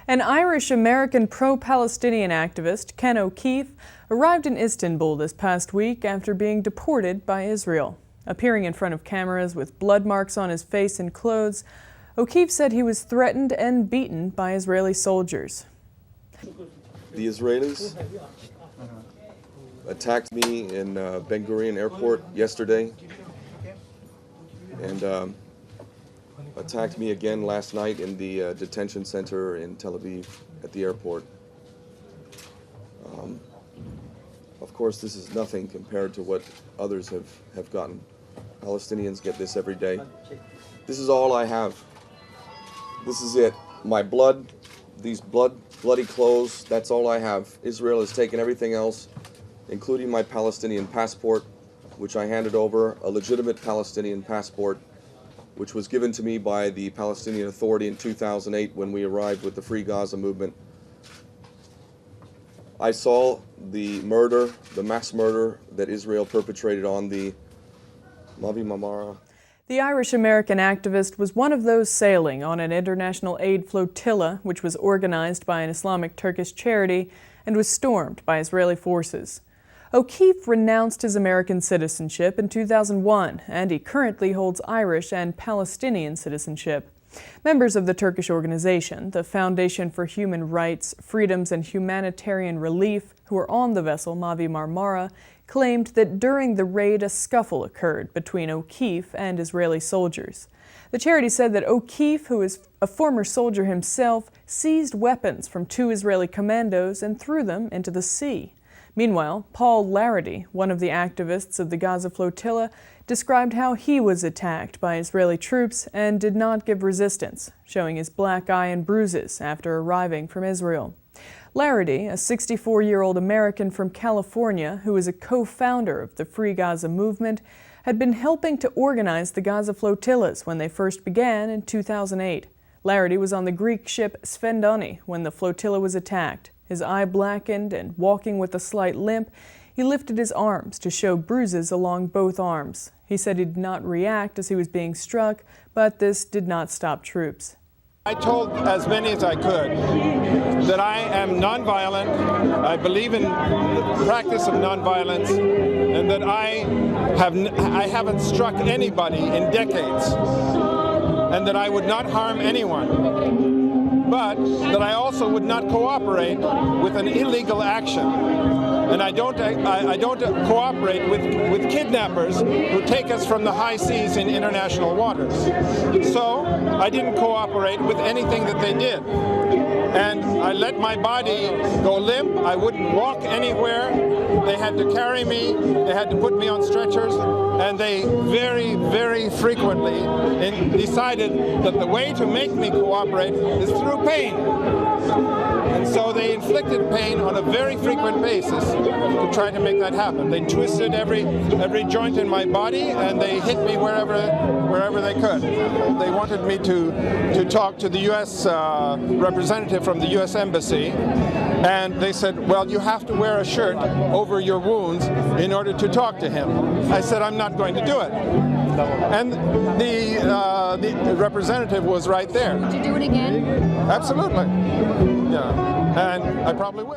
An Irish-American pro-Palestinian activist, Ken O'Keefe, arrived in Istanbul this past week after being deported by Israel. Appearing in front of cameras with blood marks on his face and clothes, O'Keefe said he was threatened and beaten by Israeli soldiers. The Israelis attacked me in Ben Gurion Airport yesterday and attacked me again last night in the detention center in Tel Aviv at the airport. Of course, this is nothing compared to what others have gotten. Palestinians get this every day. This is all I have. This is it. My blood, these bloody clothes, that's all I have. Israel has taken everything else, including my Palestinian passport, which I handed over, a legitimate Palestinian passport, which was given to me by the Palestinian Authority in 2008 when we arrived with the Free Gaza movement. I saw the murder, the mass murder that Israel perpetrated on the Mavi Marmara. The Irish-American activist was one of those sailing on an international aid flotilla which was organized by an Islamic Turkish charity and was stormed by Israeli forces. O'Keefe renounced his American citizenship in 2001, and he currently holds Irish and Palestinian citizenship. Members of the Turkish organization, the Foundation for Human Rights, Freedoms and Humanitarian Relief, who are on the vessel Mavi Marmara, claimed that during the raid a scuffle occurred between O'Keefe and Israeli soldiers. The charity said that O'Keefe, who is a former soldier himself, seized weapons from 2 Israeli commandos and threw them into the sea. Meanwhile, Paul Larity, one of the activists of the Gaza flotilla, described how he was attacked by Israeli troops and did not give resistance, showing his black eye and bruises after arriving from Israel. Larity, a 64-year-old American from California who is a co-founder of the Free Gaza movement, had been helping to organize the Gaza flotillas when they first began in 2008. Larity was on the Greek ship Sfendoni when the flotilla was attacked. His eye blackened and walking with a slight limp, he lifted his arms to show bruises along both arms. He said he did not react as he was being struck, but this did not stop troops. I told as many as I could that I am nonviolent, I believe in the practice of nonviolence, and that I haven't struck anybody in decades, and that I would not harm anyone. But that I also would not cooperate with an illegal action. And I don't cooperate with kidnappers who take us from the high seas in international waters. So I didn't cooperate with anything that they did. And I let my body go limp. I wouldn't walk anywhere. They had to carry me. They had to put me on stretchers. And they very, very frequently decided that the way to make me cooperate is through pain. And so they inflicted pain on a very frequent basis to try to make that happen. They twisted every joint in my body, and they hit me wherever they could. They wanted me to talk to the U.S. representative from the U.S. Embassy, and they said, well, you have to wear a shirt over your wounds in order to talk to him. I said, I'm not going to do it. And the representative was right there. Would you do it again? Absolutely. Yeah, and I probably will.